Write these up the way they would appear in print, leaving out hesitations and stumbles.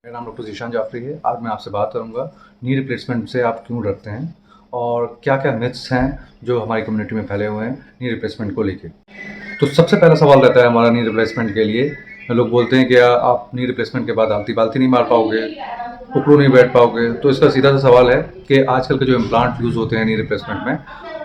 मेरा नाम डॉक्टर ज़ीशान जाफ़री है। आज मैं आपसे बात करूँगा नी रिप्लेसमेंट से आप क्यों डरते हैं और क्या-क्या मिथ्स हैं जो हमारी कम्युनिटी में फैले हुए हैं नी रिप्लेसमेंट को लेके। तो सबसे पहला सवाल रहता है हमारा नी रिप्लेसमेंट के लिए, लोग बोलते हैं कि आप नी रिप्लेसमेंट के बाद आलती-पालती नहीं मार पाओगे, उकड़ू नहीं बैठ पाओगे। तो इसका सीधा सा सवाल है कि आजकल के जो इम्प्लांट यूज़ होते हैं नी रिप्लेसमेंट में,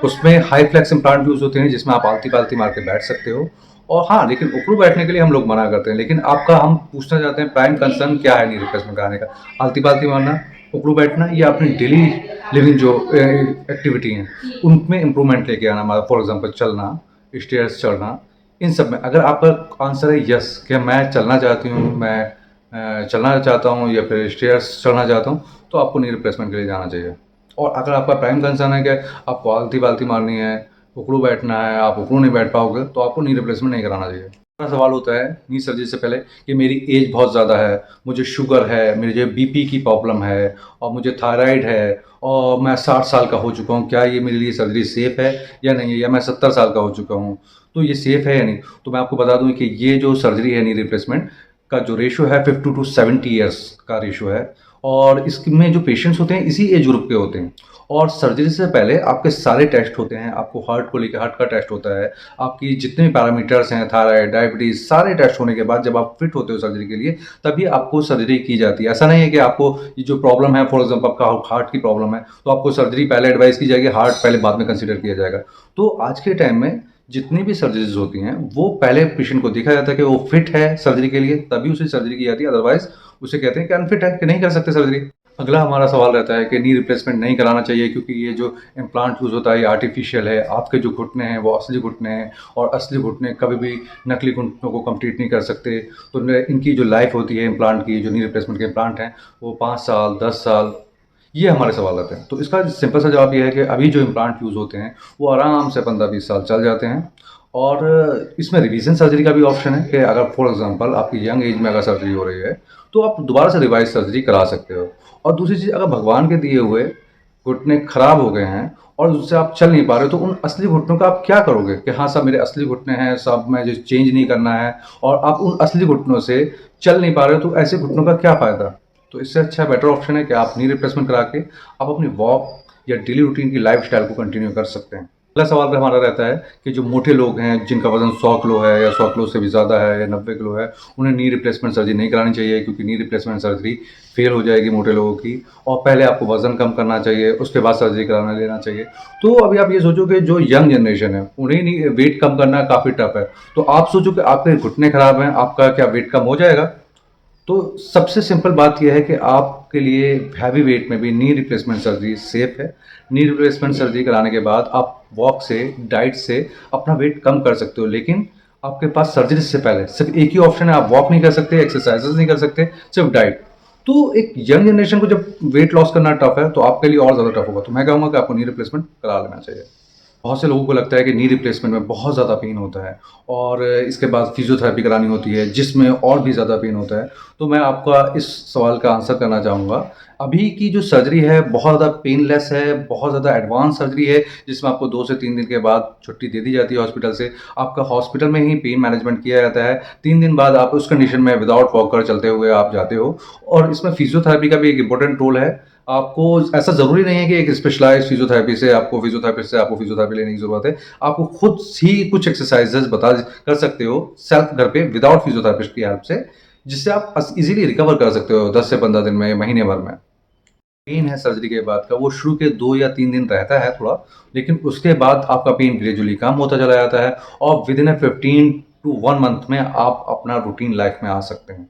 उसमें हाई फ्लेक्स इम्प्लांट यूज़ होते हैं जिसमें आप आलती-पालती मार के बैठ सकते हो। और हाँ, लेकिन उकड़ू बैठने के लिए हम लोग मना करते हैं। लेकिन आपका हम पूछना चाहते हैं प्राइम कंसर्न क्या है नी रिप्लेसमेंट कराने का? आलती-पालती मारना, उकड़ू बैठना या अपनी डेली लिविंग जो एक्टिविटी हैं, उनमें इम्प्रूवमेंट लेके आना। मतलब फॉर एग्ज़ाम्पल चलना, स्टेयर्स चढ़ना, इन सब में अगर आपका आंसर है यस कि मैं चलना चाहती हूँ, मैं चलना चाहता हूँ या फिर स्टेयर्स चढ़ना चाहता हूँ, तो आपको नी रिप्लेसमेंट के लिए जाना चाहिए। और अगर आपका प्राइम कंसर्न है कि आपको आलती-पालती मारनी है, उकड़ू बैठना है, आप उकड़ू नहीं बैठ पाओगे, तो आपको नी रिप्लेसमेंट नहीं कराना चाहिए। दूसरा सवाल होता है नी सर्जरी से पहले कि मेरी एज बहुत ज़्यादा है, मुझे शुगर है, मुझे बीपी की प्रॉब्लम है और मुझे थायराइड है और मैं 60 साल का हो चुका हूँ, क्या ये मेरे लिए सर्जरी सेफ़ है या नहीं है? या मैं 70 साल का हो चुका हूँ, तो ये सेफ़ है या नहीं? तो मैं आपको बता दूँ कि ये जो सर्जरी है नी रिप्लेसमेंट का जो रेशियो है 50 टू 70 ईयर्स का रेशियो है और इसमें जो पेशेंट्स होते हैं इसी एज ग्रुप के होते हैं। और सर्जरी से पहले आपके सारे टेस्ट होते हैं, आपको हार्ट को लेके हार्ट का टेस्ट होता है, आपकी जितने भी पैरामीटर्स हैं, थायराइड, डायबिटीज़, सारे टेस्ट होने के बाद जब आप फिट होते हो सर्जरी के लिए, तभी आपको सर्जरी की जाती है। ऐसा नहीं है कि आपको ये जो प्रॉब्लम है, फॉर एग्ज़ाम्पल आपका हार्ट की प्रॉब्लम है, तो आपको सर्जरी पहले एडवाइस की जाएगी, हार्ट पहले बाद में कंसीडर किया जाएगा। तो आज के टाइम में जितनी भी सर्जरीज़ होती हैं, वो पहले पेशेंट को देखा जाता है कि वो फिट है सर्जरी के लिए, तभी उसे सर्जरी की जाती है, अदरवाइज़ उसे कहते हैं कि अनफिट है, कि नहीं कर सकते सर्जरी। अगला हमारा सवाल रहता है कि नी रिप्लेसमेंट नहीं कराना चाहिए क्योंकि ये जो इम्प्लांट यूज़ होता है ये आर्टिफिशियल है, आपके जो घुटने हैं वो असली घुटने हैं और असली घुटने कभी भी नकली घुटनों को कंप्लीट नहीं कर सकते। तो इनकी जो लाइफ होती है इम्प्लांट की, जो नी रिप्लेसमेंट के इम्प्लांट हैं, वो 5 साल, 10 साल, ये हमारे सवाल आते हैं। तो इसका सिंपल सा जवाब ये है कि अभी जो इम्प्लांट यूज़ होते हैं वो आराम से 15-20 साल चल जाते हैं। और इसमें रिवीजन सर्जरी का भी ऑप्शन है कि अगर फॉर एग्जांपल आपकी यंग एज में अगर सर्जरी हो रही है तो आप दोबारा से रिवाइज सर्जरी करा सकते हो। और दूसरी चीज़, अगर भगवान के दिए हुए घुटने खराब हो गए हैं और उससे आप चल नहीं पा रहे हो, तो उन असली घुटनों का आप क्या करोगे कि हाँ साहब मेरे असली घुटने हैं, साहब मैं जो चेंज नहीं करना है, और आप उन असली घुटनों से चल नहीं पा रहे हो, तो ऐसे घुटनों का क्या फ़ायदा? तो इससे अच्छा बेटर ऑप्शन है कि आप नी रिप्लेसमेंट करा के आप अपनी वॉक या डेली रूटीन की लाइफस्टाइल को कंटिन्यू कर सकते हैं। अगला सवाल भी हमारा रहता है कि जो मोटे लोग हैं जिनका वज़न 100 किलो है या 100 किलो से भी ज़्यादा है या 90 किलो है, उन्हें नी रिप्लेसमेंट सर्जरी नहीं करानी चाहिए क्योंकि नी रिप्लेसमेंट सर्जरी फेल हो जाएगी मोटे लोगों की, और पहले आपको वज़न कम करना चाहिए, उसके बाद सर्जरी कराना लेना चाहिए। तो अभी आप ये सोचो कि जो यंग जनरेशन है उन्हें नहीं वेट कम करना काफ़ी टफ है, तो आप सोचो कि आपके घुटने खराब हैं, आपका क्या वेट कम हो जाएगा? तो सबसे सिंपल बात यह है कि आपके लिए हैवी वेट में भी नी रिप्लेसमेंट सर्जरी सेफ है। नी रिप्लेसमेंट सर्जरी कराने के बाद आप वॉक से, डाइट से अपना वेट कम कर सकते हो, लेकिन आपके पास सर्जरी से पहले सिर्फ एक ही ऑप्शन है, आप वॉक नहीं कर सकते, एक्सरसाइजेस नहीं कर सकते, सिर्फ डाइट। तो एक यंग जनरेशन को जब वेट लॉस करना टफ है तो आपके लिए और ज़्यादा टफ होगा। तो मैं कहूँगा कि आपको नी रिप्लेसमेंट करा लेना चाहिए। बहुत से लोगों को लगता है कि नी रिप्लेसमेंट में बहुत ज़्यादा पेन होता है और इसके बाद फिजियोथेरेपी करानी होती है जिसमें और भी ज़्यादा पेन होता है। तो मैं आपका इस सवाल का आंसर करना चाहूँगा, अभी की जो सर्जरी है बहुत ज़्यादा पेनलेस है, बहुत ज़्यादा एडवांस सर्जरी है जिसमें आपको 2 से 3 दिन के बाद छुट्टी दे दी जाती है हॉस्पिटल से। आपका हॉस्पिटल में ही पेन मैनेजमेंट किया जाता है। 3 दिन बाद आप उस कंडीशन में विदाउट वॉकर चलते हुए आप जाते हो, और इसमें फिजियोथेरेपी का भी एक इम्पोर्टेंट रोल है। आपको ऐसा ज़रूरी नहीं है कि एक स्पेशलाइज़्ड फिजियोथेरेपी से आपको फिजियोथेरेपी लेने की ज़रूरत है। आपको खुद ही कुछ एक्सरसाइज़ेज़ बता कर सकते हो सेल्फ घर पे विदाउट फिजियोथेरेपिस्ट की हेल्प से, जिससे आप ईज़िली रिकवर कर सकते हो 10 से 15 दिन में, महीने भर में। पेन है सर्जरी के बाद का, वो शुरू के 2 या 3 दिन रहता है थोड़ा, लेकिन उसके बाद आपका पेन ग्रेजुअली कम होता चला जाता है और विदिन 15 टू 1 मंथ में आप अपना रूटीन लाइफ में आ सकते हैं।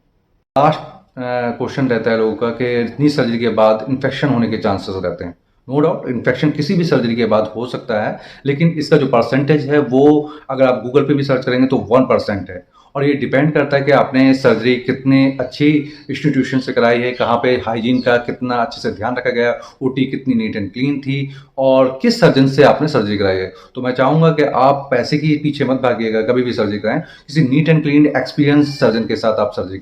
लास्ट क्वेश्चन रहता है लोगों का कि नी सर्जरी के बाद इन्फेक्शन होने के चांसेस रहते हैं। नो डाउट इन्फेक्शन किसी भी सर्जरी के बाद हो सकता है, लेकिन इसका जो परसेंटेज है वो अगर आप गूगल पे भी सर्च करेंगे तो 1% है। और ये डिपेंड करता है कि आपने सर्जरी कितने अच्छी इंस्टीट्यूशन से कराई है, कहाँ पे हाइजीन का कितना अच्छे से ध्यान रखा गया, ओटी कितनी नीट एंड क्लीन थी, और किस सर्जन से आपने सर्जरी कराई है। तो मैं चाहूँगा कि आप पैसे के पीछे मत भागिएगा, कभी भी सर्जरी कराएं, किसी neat and clean experience surgeon के साथ आप सर्जरी कराएं।